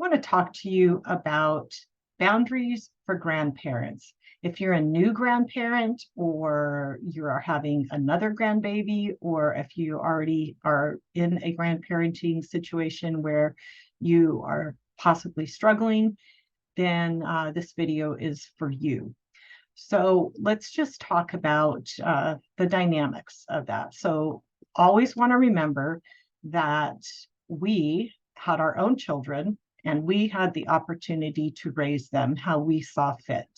want to talk to you about boundaries for grandparents. If you're a new grandparent, or you are having another grandbaby, or if you already are in a grandparenting situation where you are possibly struggling, then this video is for you. So let's just talk about the dynamics of that. So always want to remember that we had our own children and we had the opportunity to raise them how we saw fit.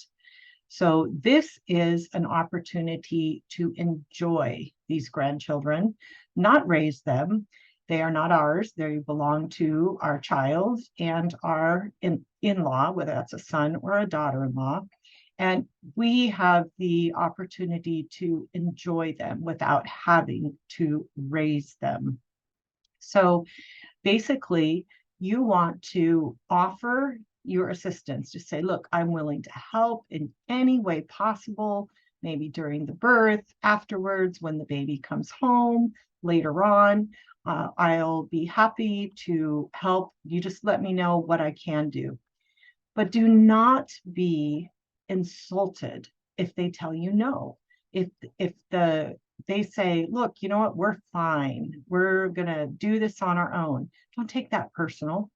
So this is an opportunity to enjoy these grandchildren, not raise them. They are not ours. They belong to our child and our in-law, whether that's a son or a daughter-in-law. And we have the opportunity to enjoy them without having to raise them. So basically, you want to offer your assistance to say, look, I'm willing to help in any way possible, maybe during the birth, afterwards, when the baby comes home, later on. I'll be happy to help. You just let me know what I can do. But do not be insulted if they tell you no. If they say, look, you know what, we're fine, we're gonna do this on our own, don't take that personal.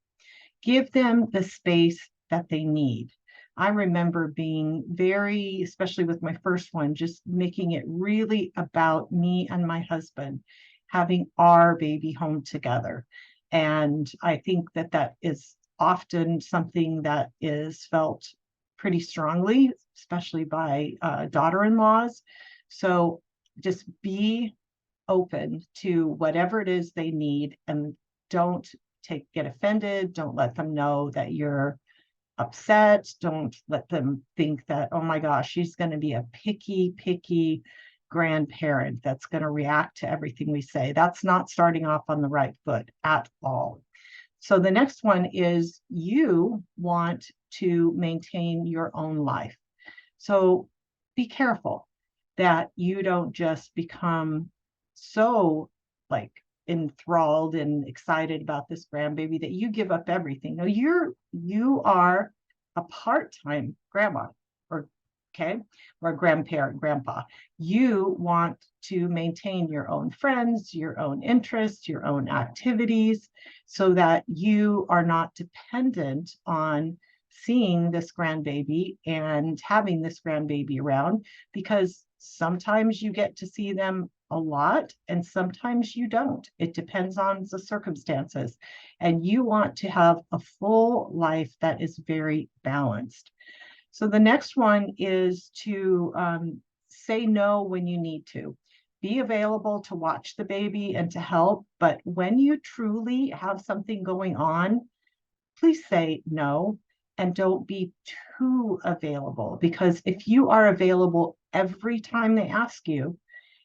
Give them the space that they need. I remember being very, especially with my first one, just making it really about me and my husband having our baby home together. And I think that that is often something that is felt pretty strongly, especially by daughter-in-laws. So just be open to whatever it is they need, and don't get offended. Don't let them know that you're upset. Don't let them think that, oh my gosh, she's going to be a picky grandparent that's going to react to everything we say. That's not starting off on the right foot at all. So the next one is, you want to maintain your own life. So be careful that you don't just become so like enthralled and excited about this grandbaby that you give up everything. No, you are a part-time grandma, or okay, or grandparent, grandpa. You want to maintain your own friends, your own interests, your own activities, so that you are not dependent on seeing this grandbaby and having this grandbaby around, because sometimes you get to see them a lot and sometimes you don't. It depends on the circumstances. And you want to have a full life that is very balanced. So the next one is to say no when you need to. Be available to watch the baby and to help. But when you truly have something going on, please say no, and don't be too available. Because if you are available every time they ask you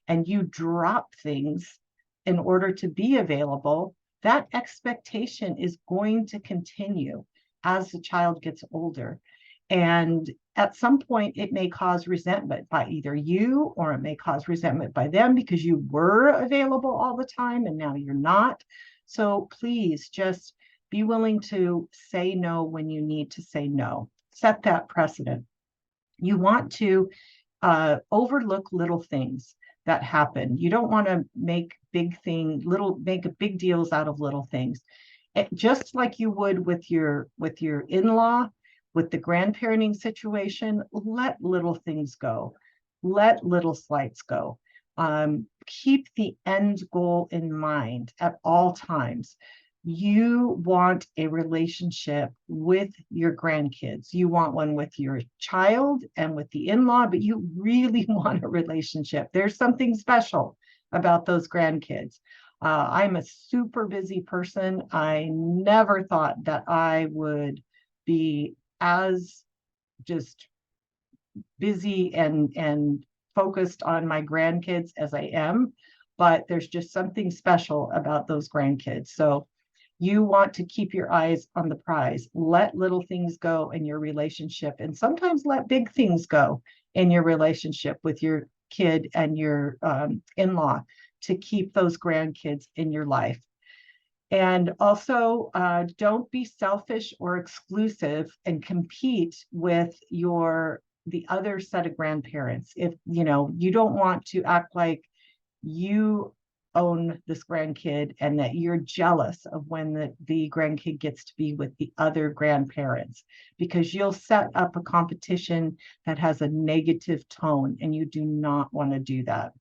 and you drop things in order to be available, that expectation is going to continue as the child gets older. And at some point, it may cause resentment by either you, or it may cause resentment by them because you were available all the time and now you're not. So please just be willing to say no when you need to say no. Set that precedent. You want to overlook little things that happen. You don't want to make big deals out of little things. Just like you would with your in-law, with the grandparenting situation, let little things go. Let little slights go. Keep the end goal in mind at all times. You want a relationship with your grandkids. You want one with your child and with the in-law, but you really want a relationship. There's something special about those grandkids. I'm a super busy person. I never thought that I would be as just busy and focused on my grandkids as I am, but there's just something special about those grandkids. So you want to keep your eyes on the prize. Let little things go in your relationship, and sometimes let big things go in your relationship with your kid and your in-law, to keep those grandkids in your life. And also, don't be selfish or exclusive and compete with the other set of grandparents. If you don't want to act like you own this grandkid and that you're jealous of when the grandkid gets to be with the other grandparents, because you'll set up a competition that has a negative tone, and you do not want to do that.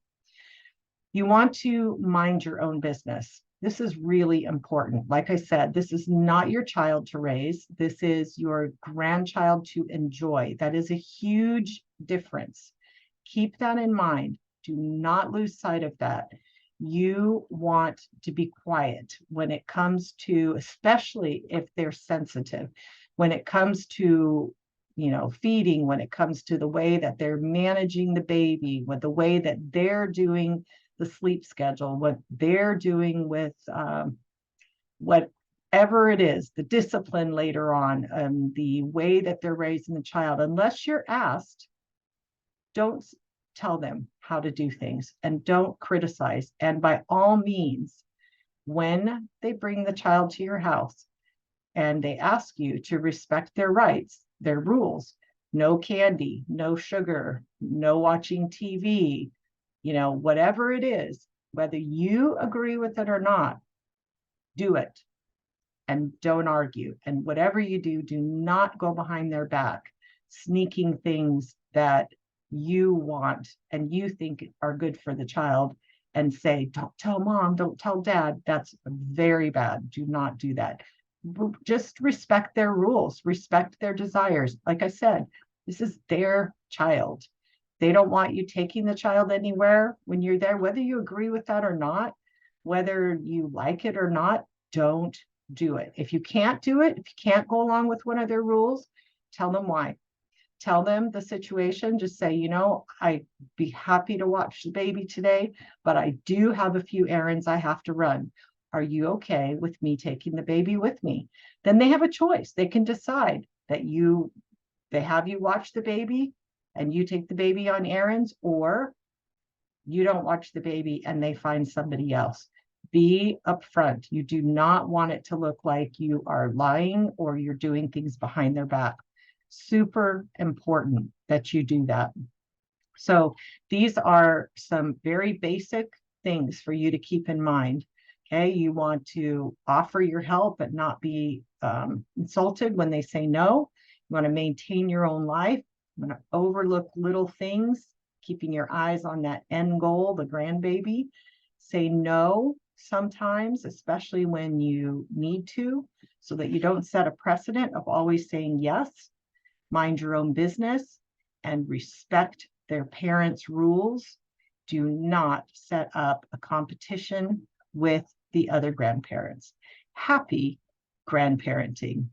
You want to mind your own business. This is really important. Like I said, this is not your child to raise. This is your grandchild to enjoy. That is a huge difference. Keep that in mind. Do not lose sight of that. You want to be quiet when it comes to, especially if they're sensitive, when it comes to feeding, when it comes to the way that they're managing the baby, with the way that they're doing the sleep schedule, what they're doing with whatever it is, the discipline later on, the way that they're raising the child. Unless you're asked, don't tell them how to do things, and don't criticize. And by all means, when they bring the child to your house and they ask you to respect their rights, their rules, no candy, no sugar, no watching TV, whatever it is, whether you agree with it or not, do it and don't argue. And whatever you do, do not go behind their back, sneaking things that you want and you think are good for the child and say, don't tell mom, don't tell dad. That's very bad. Do not do that. Just respect their rules, respect their desires. Like I said, this is their child. They don't want you taking the child anywhere when you're there, whether you agree with that or not, whether you like it or not. Don't do it. If you can't do it, if you can't go along with one of their rules, tell them why. Tell them the situation. Just say, I'd be happy to watch the baby today, but I do have a few errands I have to run. Are you okay with me taking the baby with me? Then they have a choice. They can decide that they have you watch the baby and you take the baby on errands, or you don't watch the baby and they find somebody else. Be upfront. You do not want it to look like you are lying or you're doing things behind their back. Super important that you do that. So these are some very basic things for you to keep in mind. Okay, you want to offer your help but not be insulted when they say no. You want to maintain your own life. You want to overlook little things, keeping your eyes on that end goal, the grandbaby. Say no sometimes, especially when you need to, so that you don't set a precedent of always saying yes. Mind your own business and respect their parents' rules. Do not set up a competition with the other grandparents. Happy grandparenting.